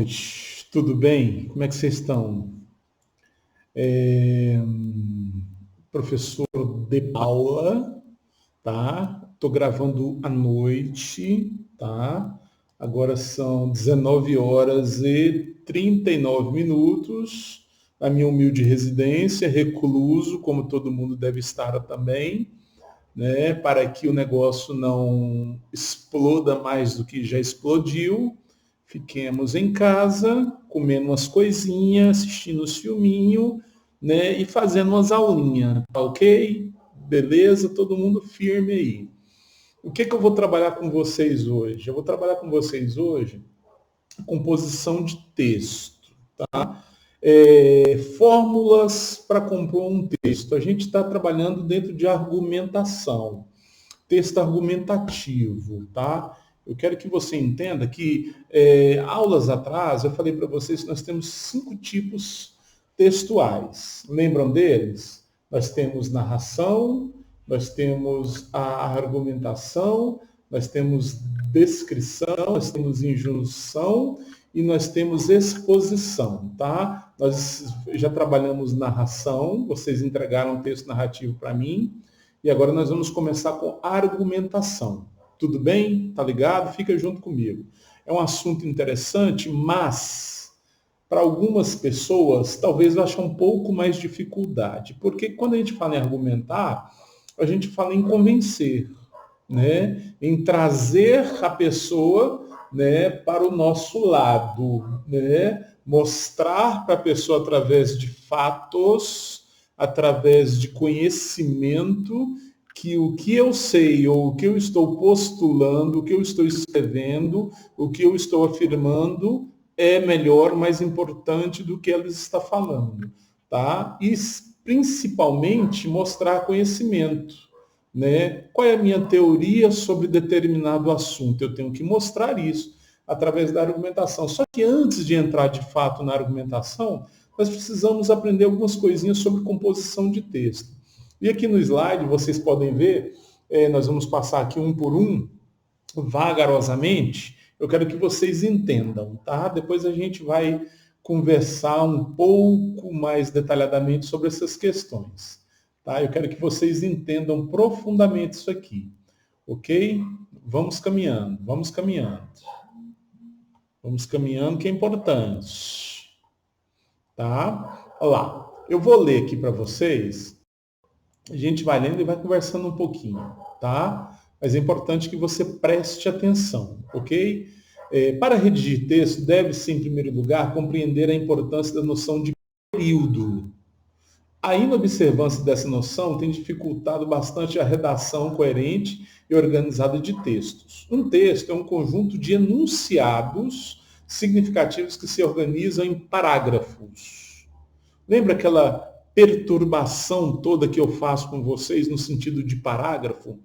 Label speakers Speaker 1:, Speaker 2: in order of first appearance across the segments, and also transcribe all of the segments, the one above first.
Speaker 1: noite, tudo bem? Como é que vocês estão? É, Professor de Paula, tá? Estou gravando à noite, tá? Agora são 19 horas e 39 minutos, na minha humilde residência, recluso, como todo mundo deve estar também, né? Para que o negócio não exploda mais do que já explodiu. Fiquemos em casa, comendo umas coisinhas, assistindo os filminhos, né? E fazendo umas aulinhas, tá ok? Beleza? Todo mundo firme aí. O que eu vou trabalhar com vocês hoje? Eu vou trabalhar com vocês hoje a composição de texto, tá? Fórmulas para compor um texto. A gente está trabalhando dentro de argumentação, texto argumentativo, tá? Eu quero que você entenda que aulas atrás eu falei para vocês que nós temos 5 tipos textuais. Lembram deles? Nós temos narração, nós temos a argumentação, nós temos descrição, nós temos injunção e nós temos exposição, tá? Nós já trabalhamos narração, vocês entregaram um texto narrativo para mim, e agora nós vamos começar com argumentação. Tudo bem? Tá ligado? Fica junto comigo. É um assunto interessante, mas para algumas pessoas talvez eu ache um pouco mais dificuldade, porque quando a gente fala em argumentar, a gente fala em convencer, né? Em trazer a pessoa, né, para o nosso lado, né? Mostrar para a pessoa através de fatos, através de conhecimento, que o que eu sei ou o que eu estou postulando, o que eu estou escrevendo, o que eu estou afirmando é melhor, mais importante do que ela está falando, tá? E principalmente mostrar conhecimento, né? Qual é a minha teoria sobre determinado assunto? Eu tenho que mostrar isso através da argumentação. Só que antes de entrar de fato na argumentação, nós precisamos aprender algumas coisinhas sobre composição de texto. E aqui no slide vocês podem ver, nós vamos passar aqui um por um, vagarosamente. Eu quero que vocês entendam, tá? Depois a gente vai conversar um pouco mais detalhadamente sobre essas questões, tá? Eu quero que vocês entendam profundamente isso aqui, ok? Vamos caminhando, vamos caminhando. Vamos caminhando, que é importante, tá? Olha lá, eu vou ler aqui para vocês, a gente vai lendo e vai conversando um pouquinho, tá? Mas é importante que você preste atenção, ok? Para redigir texto, deve-se, em primeiro lugar, compreender a importância da noção de período. A inobservância dessa noção tem dificultado bastante a redação coerente e organizada de textos. Um texto é um conjunto de enunciados significativos que se organizam em parágrafos. Lembra aquela perturbação toda que eu faço com vocês no sentido de parágrafo?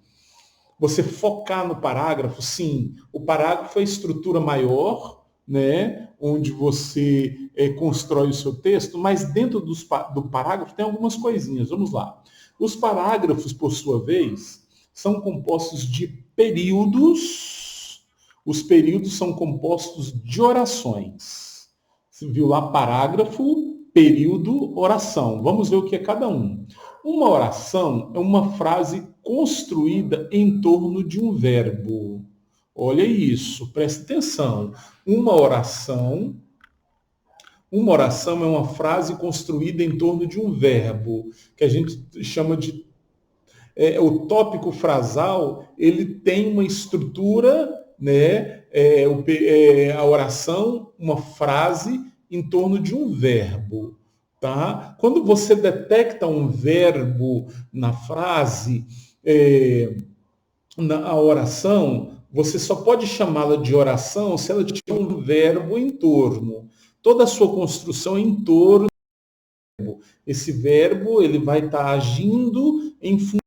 Speaker 1: Você focar no parágrafo, sim, o parágrafo é a estrutura maior, né, onde você constrói o seu texto, mas dentro do parágrafo tem algumas coisinhas. Vamos lá. Os parágrafos, por sua vez, são compostos de períodos. Os períodos são compostos de orações. Você viu lá parágrafo, período, oração. Vamos ver o que é cada um. Uma oração é uma frase construída em torno de um verbo. Olha isso, preste atenção. Uma oração é uma frase construída em torno de um verbo, que a gente chama de o tópico frasal. Ele tem uma estrutura, né? A oração, uma frase em torno de um verbo. Tá? Quando você detecta um verbo na frase, na oração, você só pode chamá-la de oração se ela tiver um verbo em torno. Toda a sua construção é em torno do verbo. Esse verbo ele vai estar agindo em função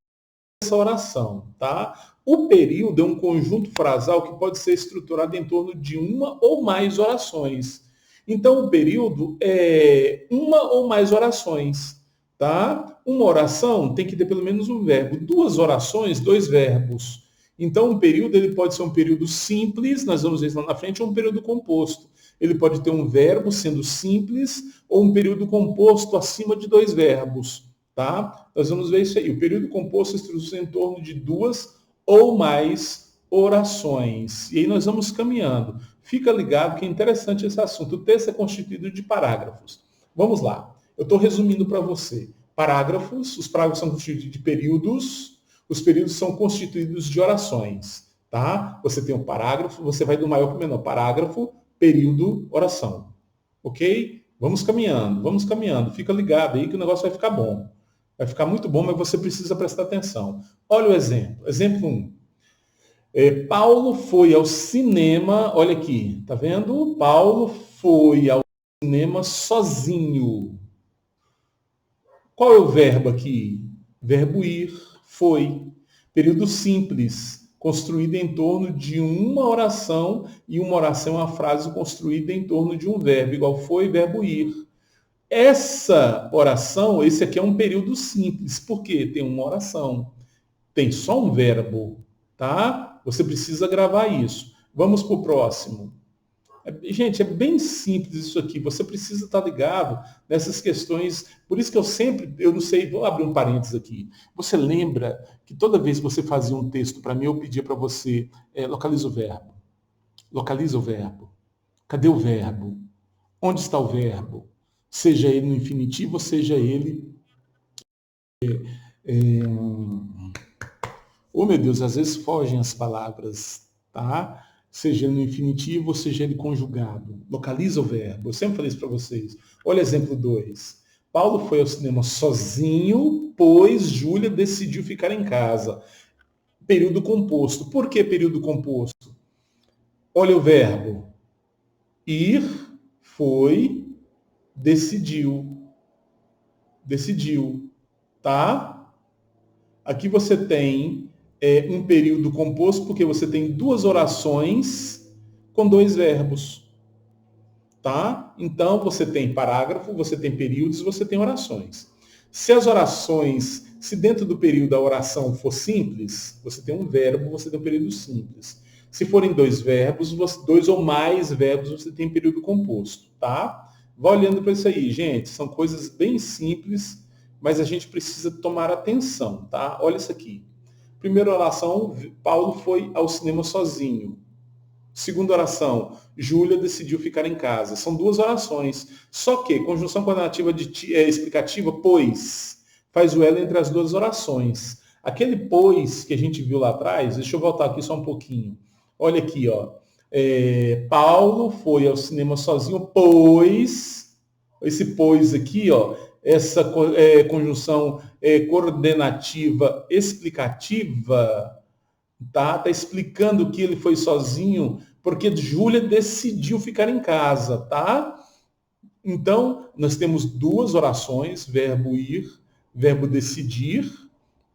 Speaker 1: dessa oração. Tá? O período é um conjunto frasal que pode ser estruturado em torno de uma ou mais orações. Então, o período é uma ou mais orações, tá? Uma oração tem que ter pelo menos um verbo. 2 orações, 2 verbos. Então, um período ele pode ser um período simples, nós vamos ver isso lá na frente, ou um período composto. Ele pode ter um verbo sendo simples ou um período composto acima de dois verbos, tá? Nós vamos ver isso aí. O período composto se traduz em torno de duas ou mais orações. E aí nós vamos caminhando. Fica ligado que é interessante esse assunto. O texto é constituído de parágrafos. Vamos lá. Eu estou resumindo para você. Parágrafos, os parágrafos são constituídos de períodos, os períodos são constituídos de orações, tá? Você tem um parágrafo, você vai do maior para o menor. Parágrafo, período, oração. Ok? Vamos caminhando. Fica ligado aí que o negócio vai ficar bom. Vai ficar muito bom, mas você precisa prestar atenção. Olha o exemplo. Exemplo 1. Paulo foi ao cinema, olha aqui, tá vendo? Paulo foi ao cinema sozinho. Qual é o verbo aqui? Verbo ir, foi. Período simples, construído em torno de uma oração, e uma oração é uma frase construída em torno de um verbo, igual foi, verbo ir. Essa oração, esse aqui é um período simples, porque tem uma oração, tem só um verbo, tá? Você precisa gravar isso. Vamos para o próximo. Gente, é bem simples isso aqui. Você precisa estar ligado nessas questões. Por isso que eu não sei, vou abrir um parênteses aqui. Você lembra que toda vez que você fazia um texto para mim, eu pedia para você, localiza o verbo. Localiza o verbo. Cadê o verbo? Onde está o verbo? Seja ele no infinitivo, seja ele... Oh, meu Deus, às vezes fogem as palavras, tá? Seja ele no infinitivo, seja ele conjugado. Localiza o verbo. Eu sempre falei isso para vocês. Olha exemplo 2. Paulo foi ao cinema sozinho, pois Júlia decidiu ficar em casa. Período composto. Por que período composto? Olha o verbo. Ir, foi, decidiu. Decidiu. Tá? Aqui você tem um período composto, porque você tem duas orações com dois verbos. Tá? Então, você tem parágrafo, você tem períodos, você tem orações. Se as orações, se dentro do período a oração for simples, você tem um verbo, você tem um período simples. Se forem dois verbos, dois ou mais verbos, você tem período composto, tá? Vá olhando para isso aí, gente. São coisas bem simples, mas a gente precisa tomar atenção, tá? Olha isso aqui. Primeira oração, Paulo foi ao cinema sozinho. Segunda oração, Júlia decidiu ficar em casa. São duas orações. Só que conjunção coordenativa explicativa, pois, faz o elo entre as duas orações. Aquele pois que a gente viu lá atrás, deixa eu voltar aqui só um pouquinho. Olha aqui, ó. Paulo foi ao cinema sozinho, pois, esse pois aqui, ó, essa conjunção coordenativa explicativa, tá explicando que ele foi sozinho porque Júlia decidiu ficar em casa, tá? Então, nós temos duas orações, verbo ir, verbo decidir,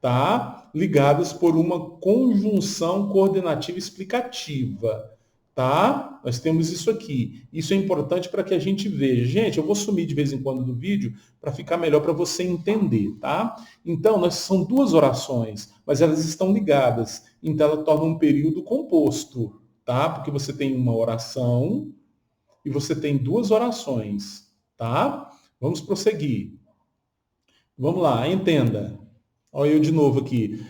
Speaker 1: tá? Ligadas por uma conjunção coordenativa explicativa, tá? Nós temos isso aqui. Isso é importante para que a gente veja. Gente, eu vou sumir de vez em quando do vídeo para ficar melhor para você entender, tá? Então, são duas orações, mas elas estão ligadas. Então, ela torna um período composto, tá? Porque você tem uma oração e você tem duas orações, tá? Vamos prosseguir. Vamos lá, entenda. Olha eu de novo aqui.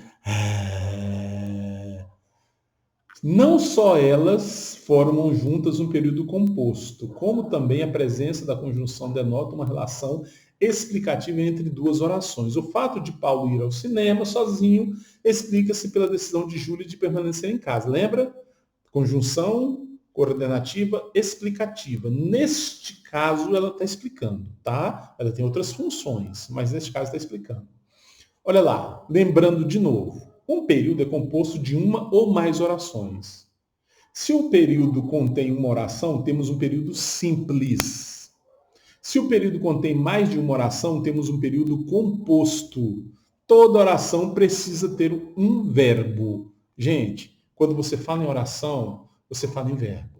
Speaker 1: Não só elas formam juntas um período composto, como também a presença da conjunção denota uma relação explicativa entre duas orações. O fato de Paulo ir ao cinema sozinho explica-se pela decisão de Júlia de permanecer em casa. Lembra? Conjunção coordenativa explicativa. Neste caso, ela está explicando, tá? Ela tem outras funções, mas neste caso está explicando. Olha lá, lembrando de novo. Um período é composto de uma ou mais orações. Se o período contém uma oração, temos um período simples. Se o período contém mais de uma oração, temos um período composto. Toda oração precisa ter um verbo. Gente, quando você fala em oração, você fala em verbo.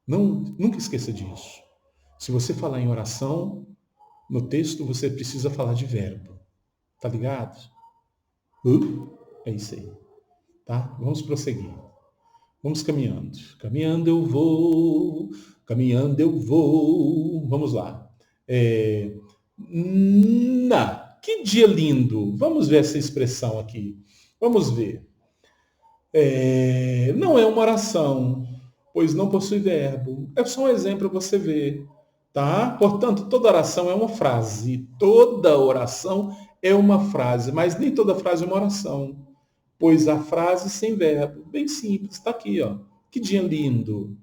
Speaker 1: Nunca esqueça disso. Se você falar em oração, no texto você precisa falar de verbo. Tá ligado? É isso aí. Tá? Vamos prosseguir. Vamos caminhando. Caminhando eu vou, caminhando eu vou. Vamos lá. Que dia lindo. Vamos ver essa expressão aqui. Vamos ver. Não é uma oração, pois não possui verbo. É só um exemplo para você ver. Tá? Portanto, toda oração é uma frase. Toda oração é uma frase, mas nem toda frase é uma oração. Pois a frase sem verbo, bem simples, está aqui, ó. Que dia lindo.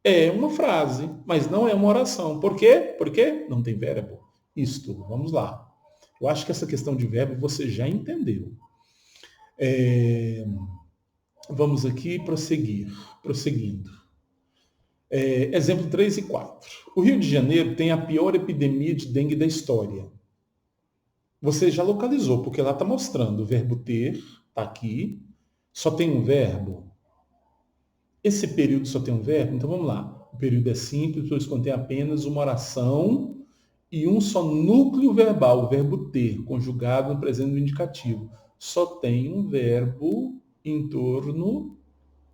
Speaker 1: É uma frase, mas não é uma oração. Por quê? Porque não tem verbo. Isto, vamos lá. Eu acho que essa questão de verbo você já entendeu. Vamos aqui prosseguindo. Exemplo 3 e 4. O Rio de Janeiro tem a pior epidemia de dengue da história. Você já localizou, porque lá está mostrando o verbo ter, está aqui, só tem um verbo. Esse período só tem um verbo? Então vamos lá. O período é simples, pois contém apenas uma oração e um só núcleo verbal, o verbo ter, conjugado no presente do indicativo. Só tem um verbo em torno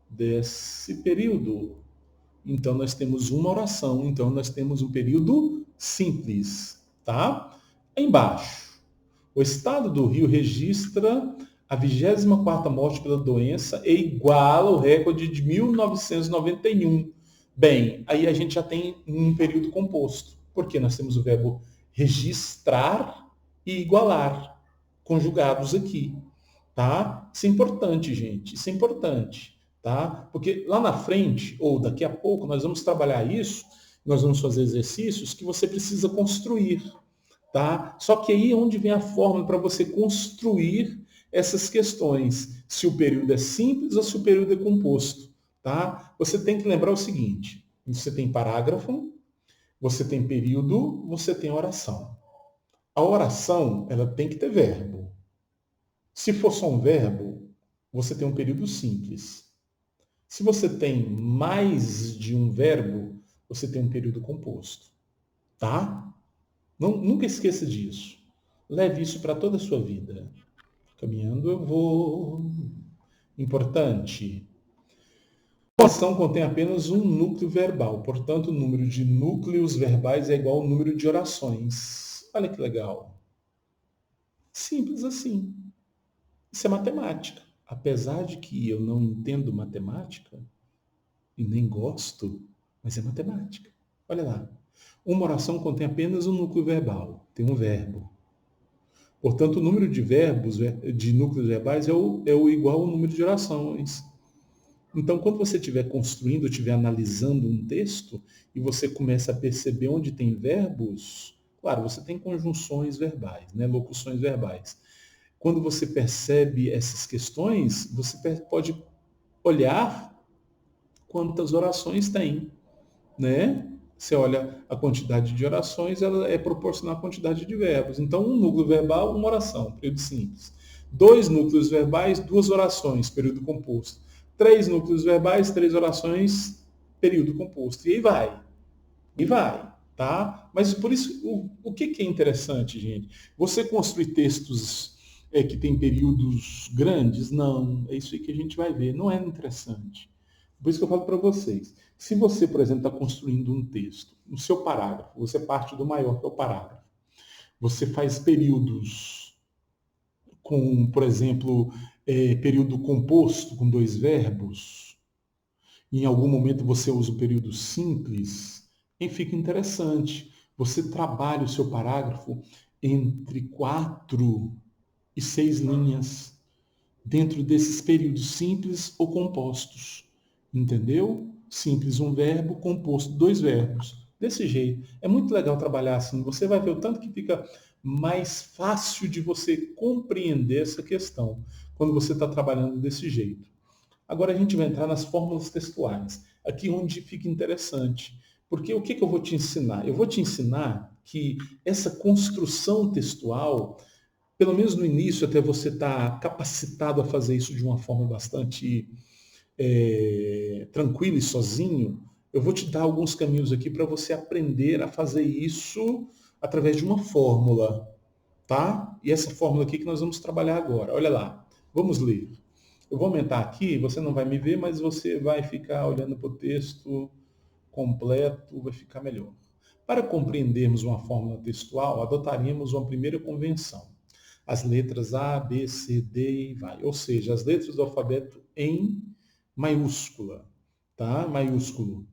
Speaker 1: desse período. Então nós temos uma oração, então nós temos um período simples, tá? Embaixo. O estado do Rio registra a 24ª morte pela doença e iguala o recorde de 1991. Bem, aí a gente já tem um período composto, porque nós temos o verbo registrar e igualar, conjugados aqui, tá? Isso é importante, gente, isso é importante, tá? Porque lá na frente, ou daqui a pouco, nós vamos trabalhar isso, nós vamos fazer exercícios que você precisa construir, tá? Só que aí é onde vem a fórmula para você construir essas questões, se o período é simples ou se o período é composto, tá? Você tem que lembrar o seguinte, você tem parágrafo, você tem período, você tem oração. A oração, ela tem que ter verbo. Se for só um verbo, você tem um período simples. Se você tem mais de um verbo, você tem um período composto, tá? Nunca esqueça disso. Leve isso para toda a sua vida. Caminhando eu vou. Importante. A oração contém apenas um núcleo verbal, portanto, o número de núcleos verbais é igual ao número de orações. Olha que legal. Simples assim. Isso é matemática. Apesar de que eu não entendo matemática, e nem gosto, mas é matemática. Olha lá. Uma oração contém apenas um núcleo verbal, tem um verbo. Portanto, o número de verbos, de núcleos verbais, é o igual ao número de orações. Então, quando você estiver construindo, estiver analisando um texto, e você começa a perceber onde tem verbos, claro, você tem conjunções verbais, né, locuções verbais. Quando você percebe essas questões, você pode olhar quantas orações tem, né? Você olha a quantidade de orações, ela é proporcional à quantidade de verbos. Então, um núcleo verbal, uma oração, período simples. 2 núcleos verbais, 2 orações, período composto. 3 núcleos verbais, 3 orações, período composto. E aí vai. E vai, tá? Mas por isso, o que é interessante, gente? Você construir textos que tem períodos grandes? Não, é isso aí que a gente vai ver. Não é interessante. Por isso que eu falo para vocês. Se você, por exemplo, está construindo um texto, no seu parágrafo, você parte do maior, que é o parágrafo. Você faz períodos com, por exemplo, período composto com 2 verbos. Em algum momento você usa o período simples. E fica interessante. Você trabalha o seu parágrafo entre 4 e 6 linhas dentro desses períodos simples ou compostos. Entendeu? Simples um verbo, composto 2 verbos. Desse jeito. É muito legal trabalhar assim. Você vai ver o tanto que fica mais fácil de você compreender essa questão quando você está trabalhando desse jeito. Agora a gente vai entrar nas fórmulas textuais. Aqui onde fica interessante. Porque o que eu vou te ensinar? Eu vou te ensinar que essa construção textual, pelo menos no início, até você estar capacitado a fazer isso de uma forma bastante tranquilo e sozinho, eu vou te dar alguns caminhos aqui para você aprender a fazer isso através de uma fórmula, tá? E essa fórmula aqui que nós vamos trabalhar agora. Olha lá, vamos ler. Eu vou aumentar aqui, você não vai me ver, mas você vai ficar olhando para o texto completo, vai ficar melhor. Para compreendermos uma fórmula textual, adotaríamos uma primeira convenção. As letras A, B, C, D e vai. Ou seja, as letras do alfabeto em maiúscula, tá? Maiúsculo.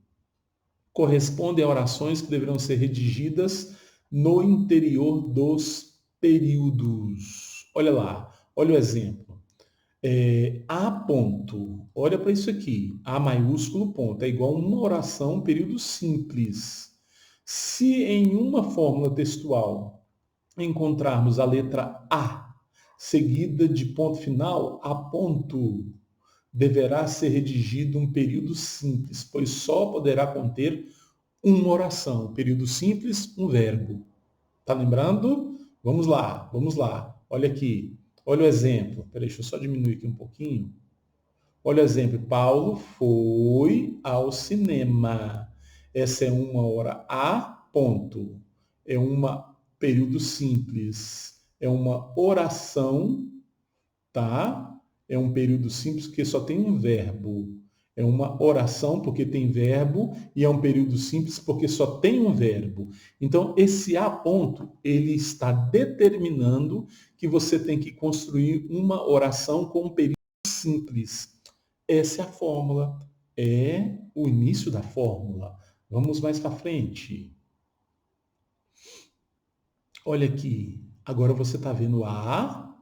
Speaker 1: Correspondem a orações que deverão ser redigidas no interior dos períodos. Olha lá, olha o exemplo. A ponto, olha para isso aqui, A maiúsculo ponto, é igual a uma oração, período simples. Se em uma fórmula textual encontrarmos a letra A seguida de ponto final, A ponto deverá ser redigido um período simples, pois só poderá conter uma oração. Período simples, um verbo. Tá lembrando? Vamos lá, vamos lá. Olha aqui. Olha o exemplo. Peraí, deixa eu só diminuir aqui um pouquinho. Olha o exemplo. Paulo foi ao cinema. Essa é uma hora A, ponto. É um período simples. É uma oração, tá? É um período simples que só tem um verbo. É uma oração porque tem verbo e é um período simples porque só tem um verbo. Então, esse A ponto, ele está determinando que você tem que construir uma oração com um período simples. Essa é a fórmula. É o início da fórmula. Vamos mais para frente. Olha aqui. Agora você está vendo A,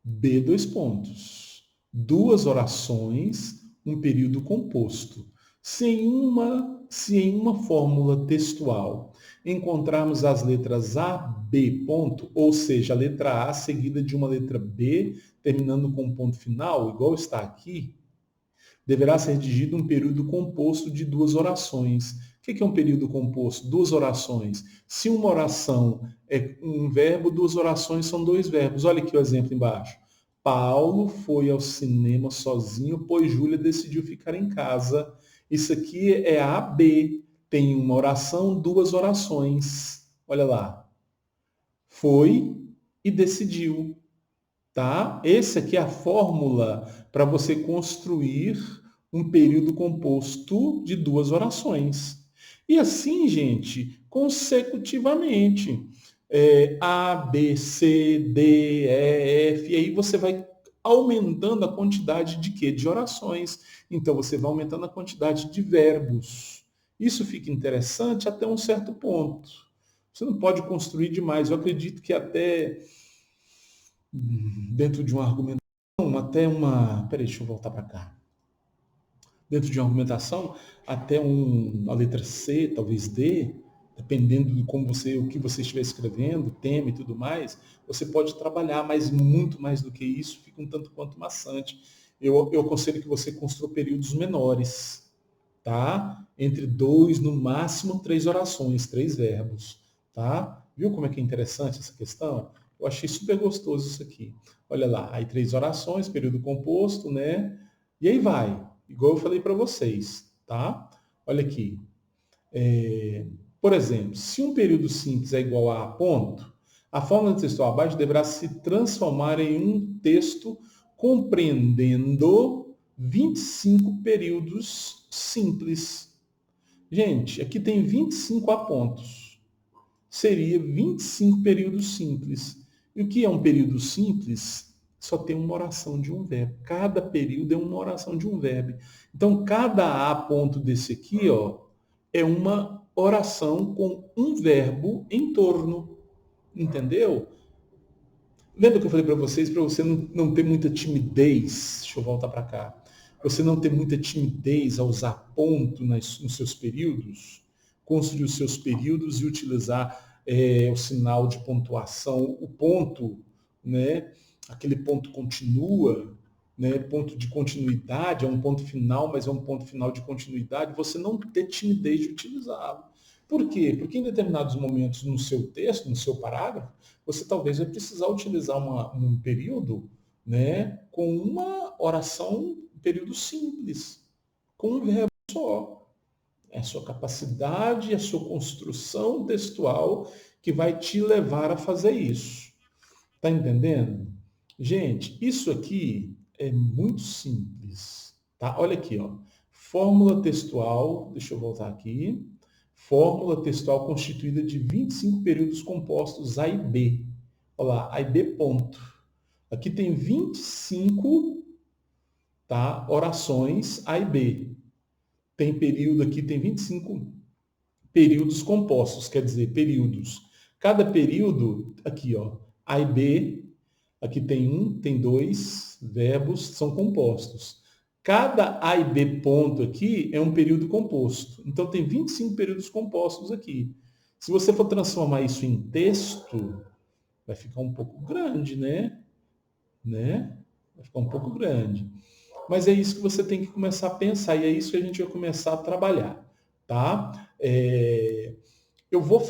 Speaker 1: B, dois pontos. Duas orações, um período composto. Se em uma fórmula textual encontrarmos as letras A, B, ponto, ou seja, a letra A seguida de uma letra B, terminando com um ponto final, igual está aqui, deverá ser redigido um período composto de duas orações. O que é um período composto? Duas orações. Se uma oração é um verbo, duas orações são dois verbos. Olha aqui o exemplo embaixo. Paulo foi ao cinema sozinho, pois Júlia decidiu ficar em casa. Isso aqui é A, B. Tem uma oração, duas orações. Olha lá. Foi e decidiu. Tá? Essa aqui é a fórmula para você construir um período composto de duas orações. E assim, gente, consecutivamente. A, B, C, D, E, F, e aí você vai aumentando a quantidade de quê? De orações. Então, você vai aumentando a quantidade de verbos. Isso fica interessante até um certo ponto. Você não pode construir demais. Eu acredito que até dentro de uma argumentação, até uma. Peraí, deixa eu voltar para cá. Dentro de uma argumentação, até a letra C, talvez D, dependendo de como você, o que você estiver escrevendo, tema e tudo mais, você pode trabalhar, mas muito mais do que isso, fica um tanto quanto maçante. Eu aconselho que você construa períodos menores, tá? Entre dois, no máximo três orações, três verbos, tá? Viu como é que é interessante essa questão? Eu achei super gostoso isso aqui. Olha lá, aí três orações, período composto, né? E aí vai, igual eu falei para vocês, tá? Olha aqui. Por exemplo, se um período simples é igual a ponto, a fórmula textual abaixo deverá se transformar em um texto compreendendo 25 períodos simples. Gente, aqui tem 25 A pontos. Seria 25 períodos simples. E o que é um período simples? Só tem uma oração de um verbo. Cada período é uma oração de um verbo. Então, cada A ponto desse aqui, ó, é uma oração com um verbo em torno. Entendeu? Lembra que eu falei para vocês, para você não ter muita timidez? Deixa eu voltar para cá. Você não ter muita timidez a usar ponto nos seus períodos? Construir os seus períodos e utilizar o sinal de pontuação, o ponto, né? Aquele ponto continua, né? Ponto de continuidade, é um ponto final, mas é um ponto final de continuidade. Você não ter timidez de utilizá-lo. Por quê? Porque em determinados momentos no seu texto, no seu parágrafo, você talvez vai precisar utilizar um período, né, com uma oração, um período simples, com um verbo só. É a sua capacidade, a sua construção textual que vai te levar a fazer isso. Tá entendendo? Gente, isso aqui é muito simples, tá? Olha aqui, ó. Fórmula textual, deixa eu voltar aqui. Fórmula textual constituída de 25 períodos compostos A e B. Olha lá, A e B ponto. Aqui tem 25, tá, orações A e B. Tem período aqui, tem 25 períodos compostos, quer dizer, períodos. Cada período, aqui, ó, A e B, aqui tem um, tem dois verbos, são compostos. Cada A e B ponto aqui é um período composto. Então, tem 25 períodos compostos aqui. Se você for transformar isso em texto, vai ficar um pouco grande, né? Vai ficar um pouco grande. Mas é isso que você tem que começar a pensar e é isso que a gente vai começar a trabalhar, tá? Eu vou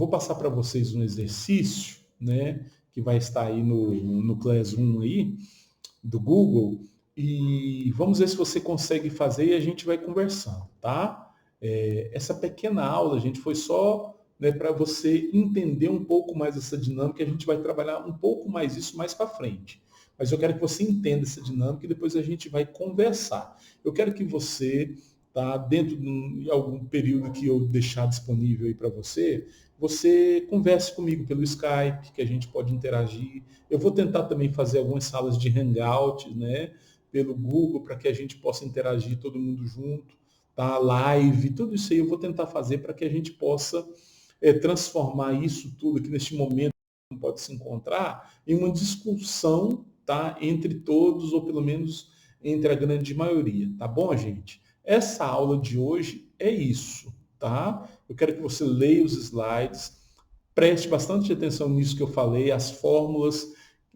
Speaker 1: passar para vocês um exercício, né? Que vai estar aí no Classroom aí, do Google, e vamos ver se você consegue fazer e a gente vai conversando, tá? Essa pequena aula, gente, foi só, né, para você entender um pouco mais essa dinâmica, a gente vai trabalhar um pouco mais isso mais para frente. Mas eu quero que você entenda essa dinâmica e depois a gente vai conversar. Eu quero que você, tá, dentro de algum período que eu deixar disponível aí para você, você converse comigo pelo Skype, que a gente pode interagir. Eu vou tentar também fazer algumas salas de Hangout, né, pelo Google, para que a gente possa interagir todo mundo junto, tá? Live, tudo isso aí eu vou tentar fazer para que a gente possa transformar isso tudo aqui neste momento que pode se encontrar em uma discussão, tá, entre todos, ou pelo menos entre a grande maioria, tá bom, gente? Essa aula de hoje é isso, tá? Eu quero que você leia os slides, preste bastante atenção nisso que eu falei, as fórmulas,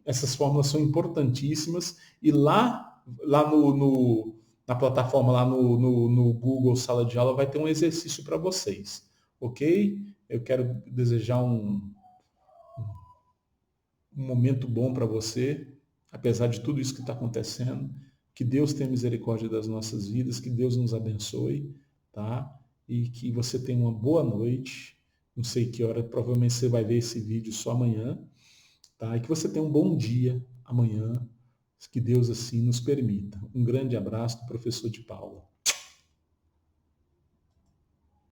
Speaker 1: essas fórmulas são importantíssimas, e lá na plataforma, lá no Google Sala de Aula, vai ter um exercício para vocês, ok? Eu quero desejar um momento bom para você, apesar de tudo isso que está acontecendo. Que Deus tenha misericórdia das nossas vidas, que Deus nos abençoe, tá? E que você tenha uma boa noite. Não sei que hora, provavelmente você vai ver esse vídeo só amanhã, tá? E que você tenha um bom dia amanhã, que Deus assim nos permita. Um grande abraço do professor de Paula.